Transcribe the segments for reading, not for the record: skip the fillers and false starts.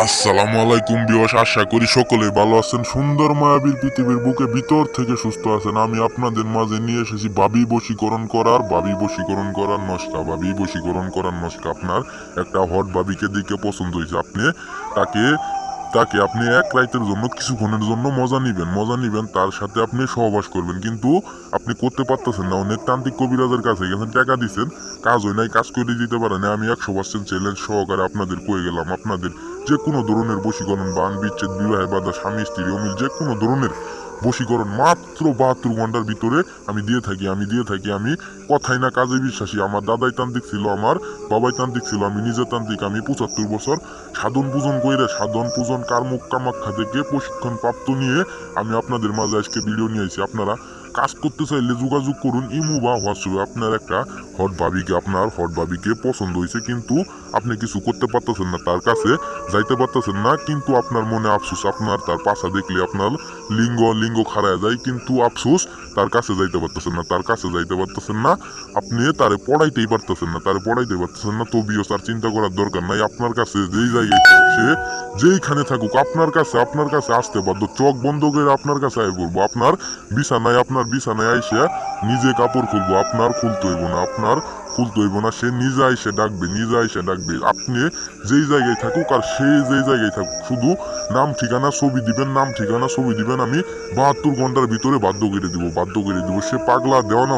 আসসালামু আলাইকুম বিয়স, আশা করি সকলে ভালো আছেন। সুন্দর মায়াবীর পৃথিবীর বুকে ভিতর থেকে সুস্থ আছেন। আমি আপনাদের মাঝে নিয়ে এসেছি ভাবি বশীকরণ করার নস্কা। আপনার একটা হট ভাবিকে দেখে পছন্দ হয়েছে, আপনি তাকে তাকে আপনি এক রাতের জন্য কিছুক্ষণের জন্য মজা নিবেন, তার সাথে আপনি সহবাস করবেন, কিন্তু আপনি করতে পারতেছেন না। অনেক তান্ত্রিক কবিরাজের কাছে গেছেন, টাকা দিচ্ছেন, কাজ হয় নাই, কাজ করে দিতে পারে না। আমি 100% চ্যালেঞ্জ সহকারে আপনাদের কয়ে গেলাম, আপনাদের যে কোনো ধরনের বশীকরণ, বান বিচ্ছেদ, বিবাহে বাধা, স্বামী স্ত্রী অমিল, যে কোনো ধরনের বশীকরণ মাত্র 72 ঘন্টার ভিতরে আমি দিয়ে থাকি। আমি কথাই না কাজে বিশ্বাসী। আমার দাদাই তান্ত্রিক ছিল, আমার বাবাই তান্ত্রিক ছিল, আমি নিজে তান্ত্রিক। আমি 75 বছর সাধন পূজন কারমুক কামাখ্যা থেকে প্রশিক্ষণ প্রাপ্ত নিয়ে আমি আপনাদের মাঝে আজকে ভিডিও নিয়ে আসি। আপনারা কাজ করতে চাইলে যোগাযোগ করুন ইমু বা হোয়াটসঅ্যাপে। আপনার হট ভাবিকে পছন্দ হয়েছে, কিন্তু আপনি কিছু করতে পারতেছেন না, তার কাছে যাইতে পারতেছেন না, কিন্তু আপনার মনে আফসোস। আপনার তার পাশা দেখলে আপনার লিঙ্গ খাড়ায় যায়, কিন্তু আফসোস তার কাছে যাইতে পারতেছেন না। আপনি তারে পড়াইতেই পারতেছেন না। তবিও তার চিন্তা করার দরকার নাই। আপনার কাছে যেই জায়গায় সে যেইখানে থাকুক, আপনার কাছে আসতে বাধ্য। চোখ বন্ধ করে আপনার কাছে আয় করবো। আপনার বিছানায় আইসে নিজে কাপড় খুলবো, আপনার খুলতে হইব না। সে নিজে আইসে ডাকবে। আপনি যেই জায়গায় থাকুক আর সে যেই জায়গায় থাকুক, শুধু নাম ঠিকানা ছবি দিবেন। আমি 72 ঘন্টার ভিতরে বাধ্য করে দিব। সে পাগলা দেওয়ানো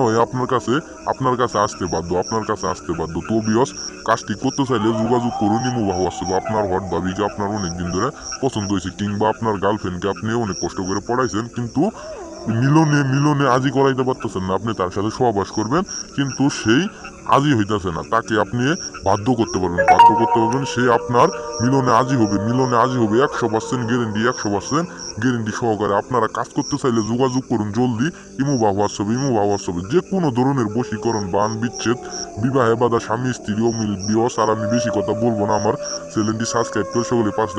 হয়ে আপনার কাছে আসতে বাধ্য। তো বিয়স, কাজটি করতে চাইলে যোগাযোগ করুন ইমু বা হোয়াটসঅ্যাপে। আপনার হট ভাবিকে আপনার অনেকদিন ধরে পছন্দ হয়েছে, কিংবা আপনার গার্লফ্রেন্ডকে আপনি অনেক কষ্ট করে পড়াইছেন, কিন্তু মিলনে আজই করাইতে পারতেছেন না। আপনি তার সাথে সহবাস করবেন, কিন্তু সেই আজই হইতাছে না। তাকে আপনি বাধ্য করতে পারবেন, সে আপনার মিলনে আজি হবে 100% গ্যারেন্টি সহকারে। আপনারা কাজ করতে চাইলে যোগাযোগ করুন জলদি ইমু বা হোয়াটসঅ্যাপে। যে কোনো ধরনের বশীকরণ, বান বিচ্ছেদ, বিবাহে বাধা, স্বামী স্ত্রী অমিল, বিয়স। আর আমি বেশি কথা বলবো না। আমার চ্যানেলটি সাবস্ক্রাইব করে সকলে পাশে থাকবেন।